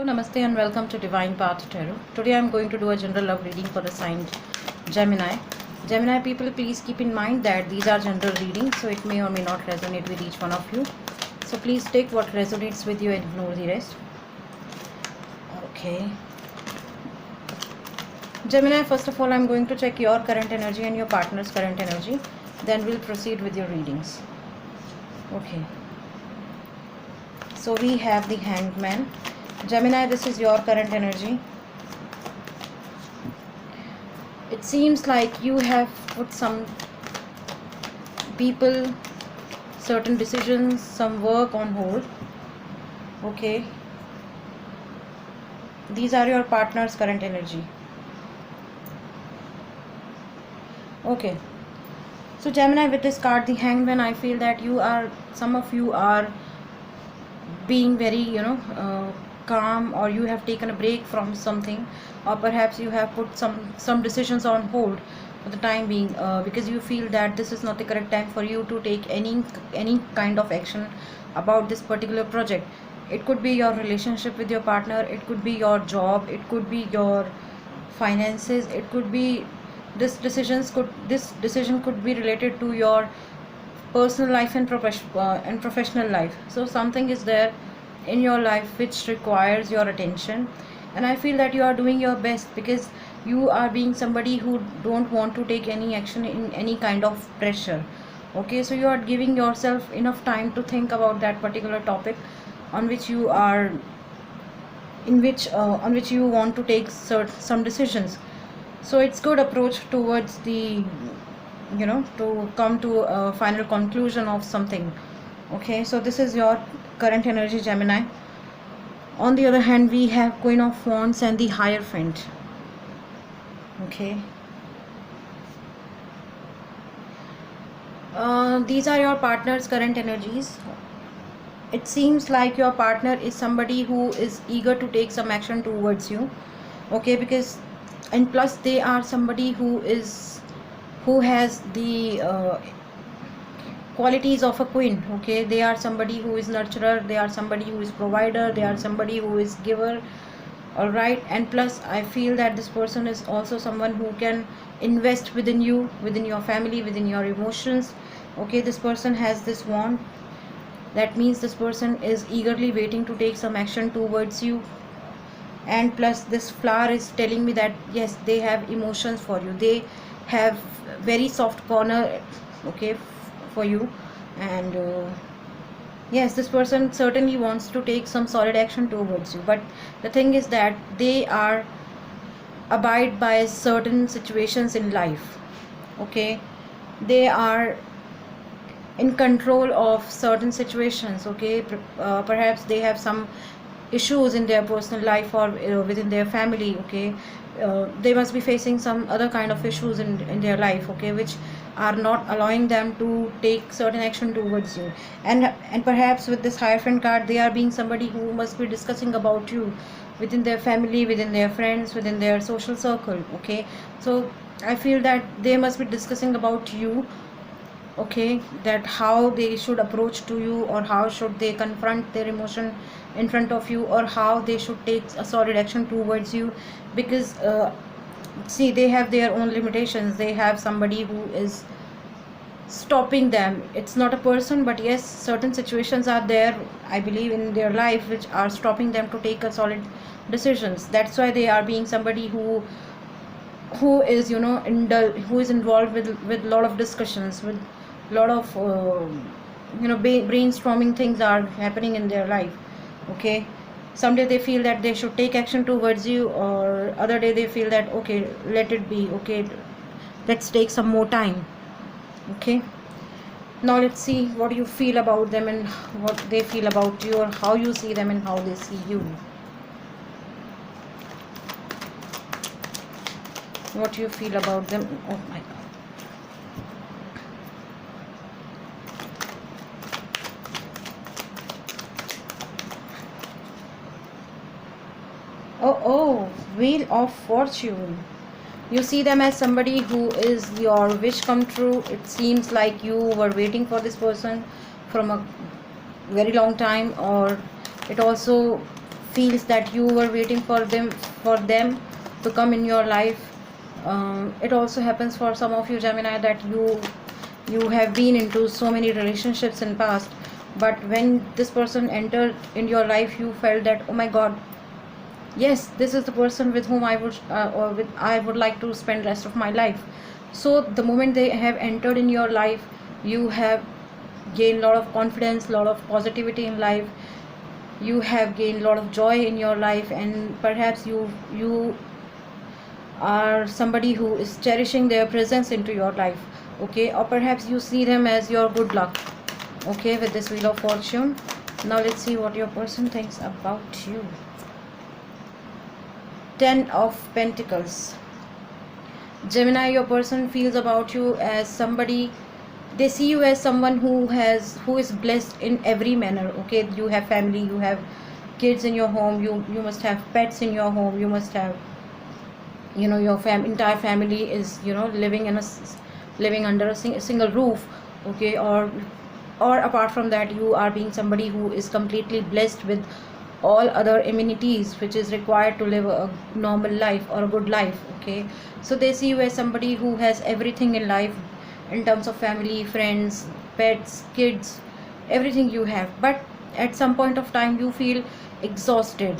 Hello, Namaste, and welcome to Divine Path Tarot. Today I am going to do a general love reading for the sign Gemini. Gemini people, please keep in mind that these are general readings, so it may or may not resonate with each one of you. So please take what resonates with you and ignore the rest. Okay. Gemini, first of all, I am going to check your current energy and your partner's current energy. Then we'll proceed with your readings. Okay. So we have the Hanged Man. Gemini, this is your current energy. It seems like you have put some people, certain decisions, some work on hold. Okay. These are your partner's current energy. Okay. So Gemini, with this card, the Hanged Man, I feel that some of you are being very, calm, or you have taken a break from something, or perhaps you have put some decisions on hold for the time being, because you feel that this is not the correct time for you to take any kind of action about this particular project. It could be your relationship with your partner, it could be your job, it could be your finances, it could be this decision could be related to your personal life and professional life. So something is there in your life which requires your attention, and I feel that you are doing your best, because you are being somebody who don't want to take any action in any kind of pressure. Okay, so you are giving yourself enough time to think about that particular topic on which you are on which you want to take some decisions. So it's good approach towards the to come to a final conclusion of something. Okay, so this is your current energy, Gemini. On the other hand, we have Queen of Wands and the Hierophant. Okay, these are your partner's current energies. It seems like your partner is somebody who is eager to take some action towards you. Okay, because and plus they are somebody who has the qualities of a queen. Okay, they are somebody who is nurturer, they are somebody who is provider, they are somebody who is giver. All right, and plus I feel that this person is also someone who can invest within you, within your family, within your emotions. Okay, this person has this wand. That means this person is eagerly waiting to take some action towards you. And plus this flower is telling me that yes, they have emotions for you, they have very soft corner, okay, for you. And yes, this person certainly wants to take some solid action towards you, but the thing is that they are abide by certain situations in life. Okay, they are in control of certain situations. Okay, perhaps they have some issues in their personal life or within their family. Okay, they must be facing some other kind of issues in their life, okay, which are not allowing them to take certain action towards you. And perhaps with this Hierophant card, they are being somebody who must be discussing about you within their family, within their friends, within their social circle. Okay, so I feel that they must be discussing about you. Okay, that how they should approach to you, or how should they confront their emotion in front of you, or how they should take a solid action towards you. Because see, they have their own limitations, they have somebody who is stopping them. It's not a person, but yes, certain situations are there, I believe, in their life which are stopping them to take a solid decisions. That's why they are being somebody who is who is involved with lot of discussions, with lot of brainstorming things are happening in their life. Okay, someday they feel that they should take action towards you, or other day they feel that okay, let it be, okay, let's take some more time. Okay, now let's see what you feel about them and what they feel about you, or how you see them and how they see you. What you feel about them. Oh my god. Oh, Wheel of Fortune. You see them as somebody who is your wish come true. It seems like you were waiting for this person from a very long time, or it also feels that you were waiting for them to come in your life. It also happens for some of you Gemini that you have been into so many relationships in past, but when this person entered in your life, you felt that, oh my god, yes, this is the person with whom I would like to spend rest of my life. So the moment they have entered in your life, you have gained a lot of confidence, lot of positivity in life. You have gained a lot of joy in your life, and perhaps you are somebody who is cherishing their presence into your life, okay? Or perhaps you see them as your good luck, okay, with this Wheel of Fortune. Now let's see what your person thinks about you. Ten of Pentacles. Gemini, your person feels about you as somebody, they see you as someone who is blessed in every manner, okay? You have family, you have kids in your home, you must have pets in your home, you must have, your entire family is, living under a single roof, okay? Or apart from that, you are being somebody who is completely blessed with all other amenities which is required to live a normal life or a good life, okay? So they see you as somebody who has everything in life in terms of family, friends, pets, kids, everything you have. But at some point of time you feel exhausted,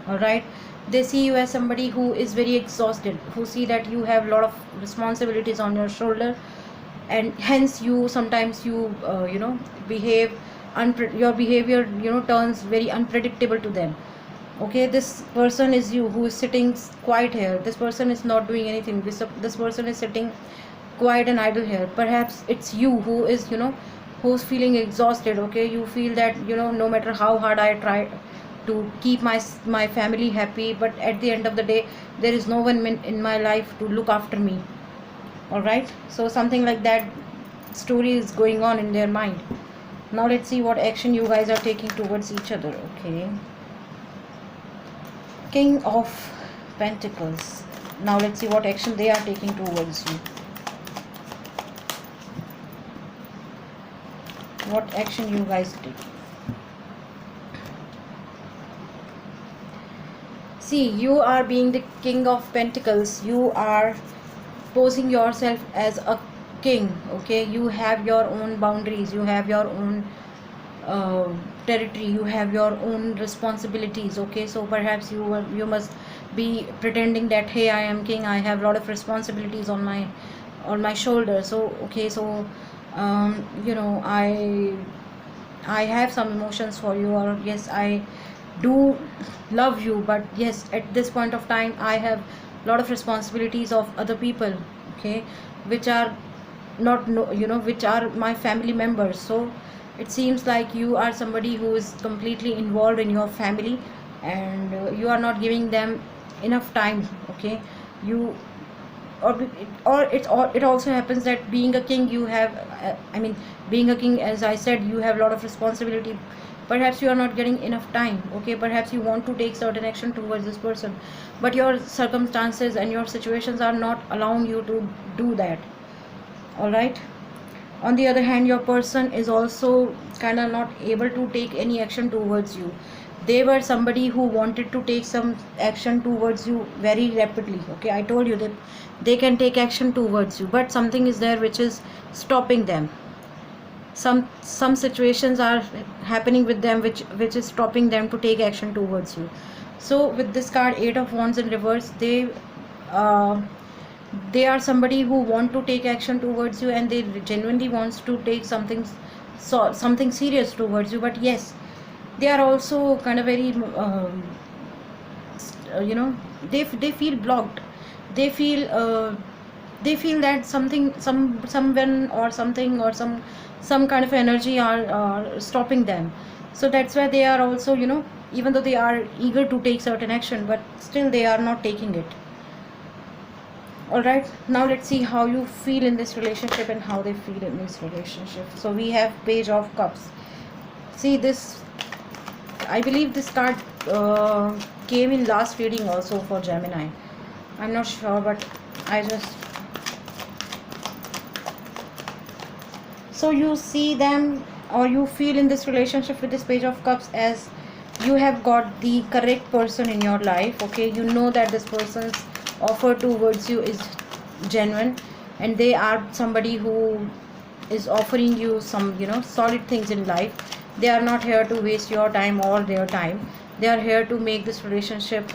all right? They see you as somebody who is very exhausted, who see that you have a lot of responsibilities on your shoulder, and hence you sometimes behave your behavior turns very unpredictable to them, okay? This person is you who is sitting quiet here. This person is not doing anything. This person is sitting quiet and idle here. Perhaps it's you who is who's feeling exhausted, okay? You feel that no matter how hard I try to keep my family happy, but at the end of the day there is no one in my life to look after me, all right? So something like that story is going on in their mind. Now let's see what action you guys are taking towards each other, okay? King of Pentacles. Now let's see what action they are taking towards you. What action you guys take? See, you are being the King of Pentacles. You are posing yourself as a king, okay? You have your own boundaries, you have your own territory, you have your own responsibilities, okay? So perhaps you must be pretending that, hey, I am king, I have a lot of responsibilities on my shoulders. So okay, so I have some emotions for you, or yes, I do love you, but yes, at this point of time I have a lot of responsibilities of other people, okay, which are not which are my family members. So it seems like you are somebody who is completely involved in your family, and you are not giving them enough time, okay? You it also happens that being a king, you have being a king, as I said, you have a lot of responsibility. Perhaps you are not getting enough time, okay? Perhaps you want to take certain action towards this person, but your circumstances and your situations are not allowing you to do that, all right? On the other hand, your person is also kind of not able to take any action towards you. They were somebody who wanted to take some action towards you very rapidly, okay? I told you that they can take action towards you, but something is there which is stopping them. Some situations are happening with them which is stopping them to take action towards you. So with this card, 8 of Wands in reverse, they are somebody who want to take action towards you, and they genuinely wants to take something serious towards you. But yes, they are also kind of very they feel blocked. They feel that someone or something or some kind of energy are stopping them. So that's why they are also even though they are eager to take certain action, but still they are not taking it. All right, now let's see how you feel in this relationship and how they feel in this relationship. So we have Page of Cups. See this, I believe this card came in last reading also for Gemini. I'm not sure, but so you see them, or you feel in this relationship with this Page of Cups as you have got the correct person in your life. Okay, you know that this person's offer towards you is genuine, and they are somebody who is offering you some, you know, solid things in life. They are not here to waste your time or their time. They are here to make this relationship,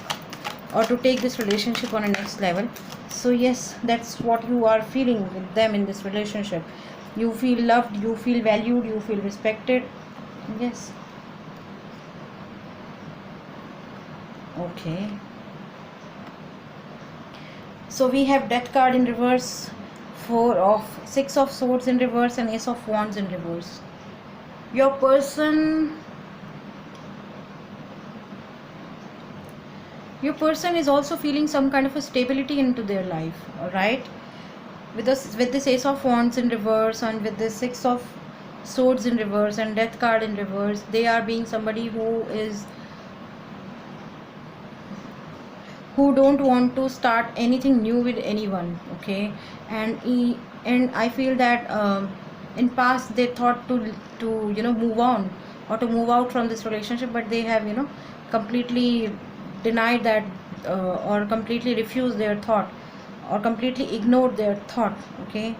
or to take this relationship on a next level. So yes, that's what you are feeling with them in this relationship. You feel loved, you feel valued, you feel respected. Yes. Okay, so we have Death card in reverse, Six of Swords in reverse, and Ace of Wands in reverse. Your person is also feeling some kind of a stability into their life. All right, with this Ace of Wands in reverse, and with this Six of Swords in reverse, and Death card in reverse, they are being somebody who don't want to start anything new with anyone. Okay, and I feel that in past they thought to you know, move on or to move out from this relationship, but they have, you know, completely denied that, or completely refused their thought, or completely ignored their thought. Okay,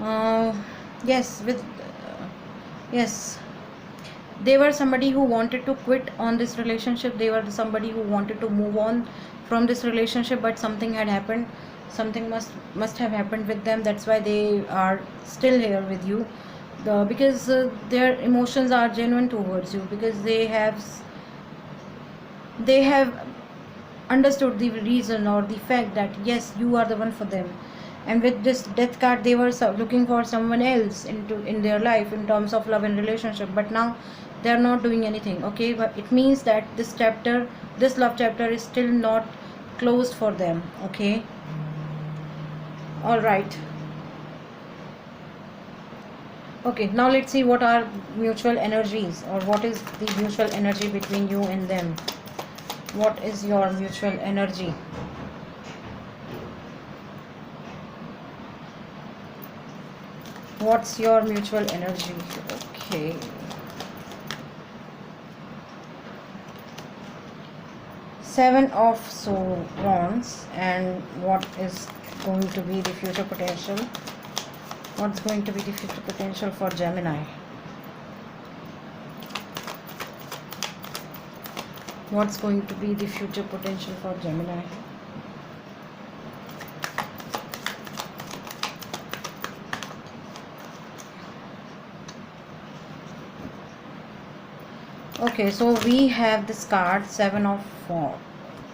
uh, yes, yes, they were somebody who wanted to quit on this relationship. They were somebody who wanted to move on from this relationship, but something had happened. Something must have happened with them. That's why they are still here with you. Because their emotions are genuine towards you, because they have understood the reason or the fact that yes, you are the one for them. And with this Death card, they were looking for someone else in their life in terms of love and relationship, but now they are not doing anything. Okay, but it means that this love chapter is still not closed for them. Okay, all right. Okay, now let's see what are mutual energies, or what is the mutual energy between you and them. What is your mutual energy? What's your mutual energy? Okay, Seven of Wands, and what is going to be the future potential? What's going to be the future potential for Gemini? What's going to be the future potential for Gemini? Okay, so we have this card, Seven of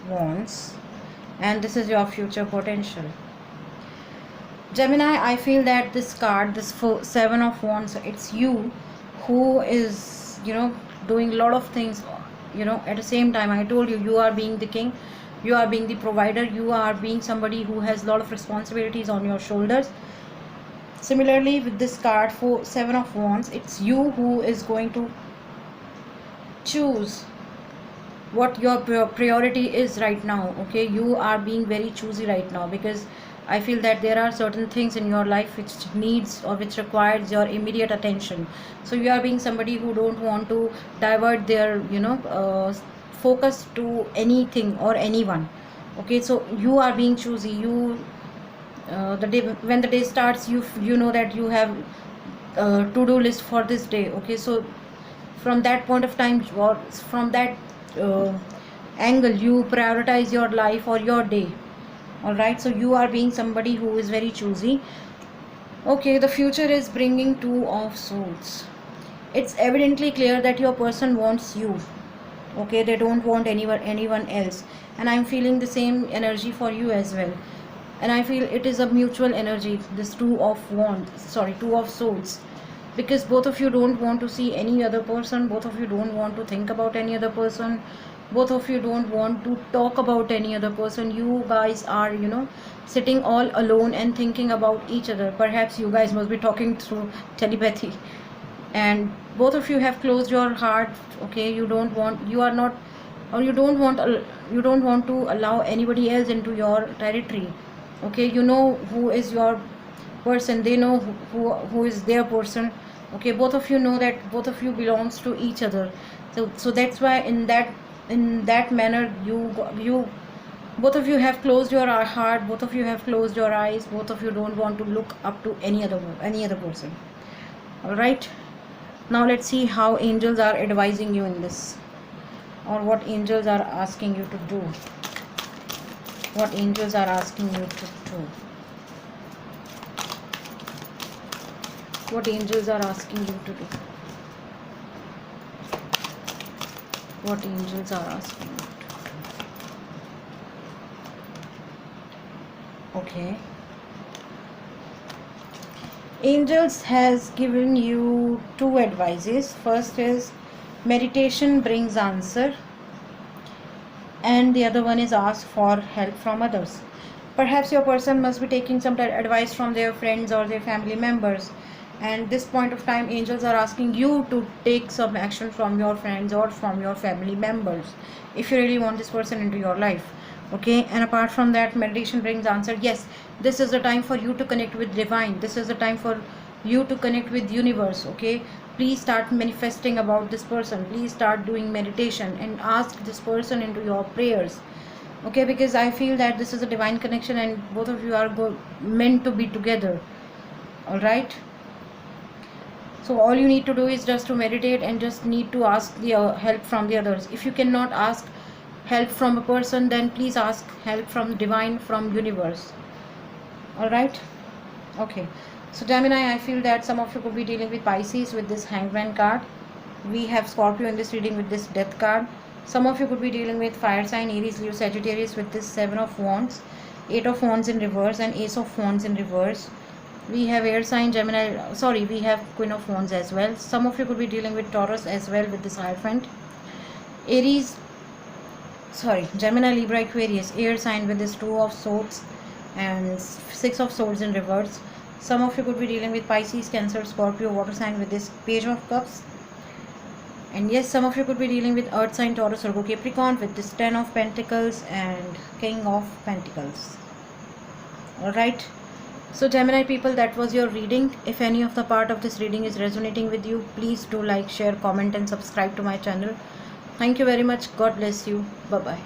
Wands, and this is your future potential. Gemini, I feel that this card, this Seven of Wands, it's you who is, you know, doing a lot of things, you know, at the same time. I told you, you are being the king, you are being the provider, you are being somebody who has a lot of responsibilities on your shoulders. Similarly, with this card, for Seven of Wands, it's you who is going to choose what your priority is right now. Okay, you are being very choosy right now, because I feel that there are certain things in your life which needs or which requires your immediate attention. So you are being somebody who don't want to divert their, you know, focus to anything or anyone. Okay, so you are being choosy. You the day when the day starts, you know that you have to-do list for this day. Okay, so from that point of time, or from that angle, you prioritize your life or your day. All right, so you are being somebody who is very choosy. Okay, the future is bringing Two of Swords. It's evidently clear that your person wants you. Okay, they don't want anyone else, and I'm feeling the same energy for you as well. And I feel it is a mutual energy, this Two of Swords, because both of you don't want to see any other person, both of you don't want to think about any other person, both of you don't want to talk about any other person. You guys are, you know, sitting all alone and thinking about each other. Perhaps you guys must be talking through telepathy, and both of you have closed your heart. Okay, you don't want to allow anybody else into your territory. Okay, you know who is your person, they know who is their person. Okay, both of you know that both of you belongs to each other. So that's why in that manner you both of you have closed your heart, both of you have closed your eyes, both of you don't want to look up to any other person. All right, now let's see how angels are advising you in this, or what angels are asking you to do. What angels are asking you to do. What angels are asking you to do. What angels are asking you to do. Okay. Angels has given you two advices. First is meditation brings answer, and the other one is ask for help from others. Perhaps your person must be taking some advice from their friends or their family members, and this point of time angels are asking you to take some action from your friends or from your family members if you really want this person into your life. Okay, and apart from that, meditation brings answer. Yes, this is the time for you to connect with divine. This is the time for you to connect with universe. Okay, please start manifesting about this person. Please start doing meditation and ask this person into your prayers. Okay, because I feel that this is a divine connection and both of you are meant to be together. All right, so all you need to do is just to meditate and just need to ask the help from the others. If you cannot ask help from a person, then please ask help from divine, from universe. All right, okay. So Gemini, I feel that some of you could be dealing with Pisces with this Hangman card. We have Scorpio in this reading with this Death card. Some of you could be dealing with fire sign Aries, Leo, Sagittarius with this Seven of Wands, Eight of Wands in reverse, and Ace of Wands in reverse. We have air sign Gemini, sorry, we have Queen of Wands as well. Some of you could be dealing with Taurus as well with this Hierophant. Aries, sorry, Gemini, Libra, Aquarius, air sign with this Two of Swords and Six of Swords in reverse. Some of you could be dealing with Pisces, Cancer, Scorpio, water sign with this Page of Cups. And yes, some of you could be dealing with earth sign Taurus, Virgo, Capricorn with this Ten of Pentacles and King of Pentacles. Alright, so Gemini people, that was your reading. If any of the part of this reading is resonating with you, please do like, share, comment and subscribe to my channel. Thank you very much. God bless you. Bye bye.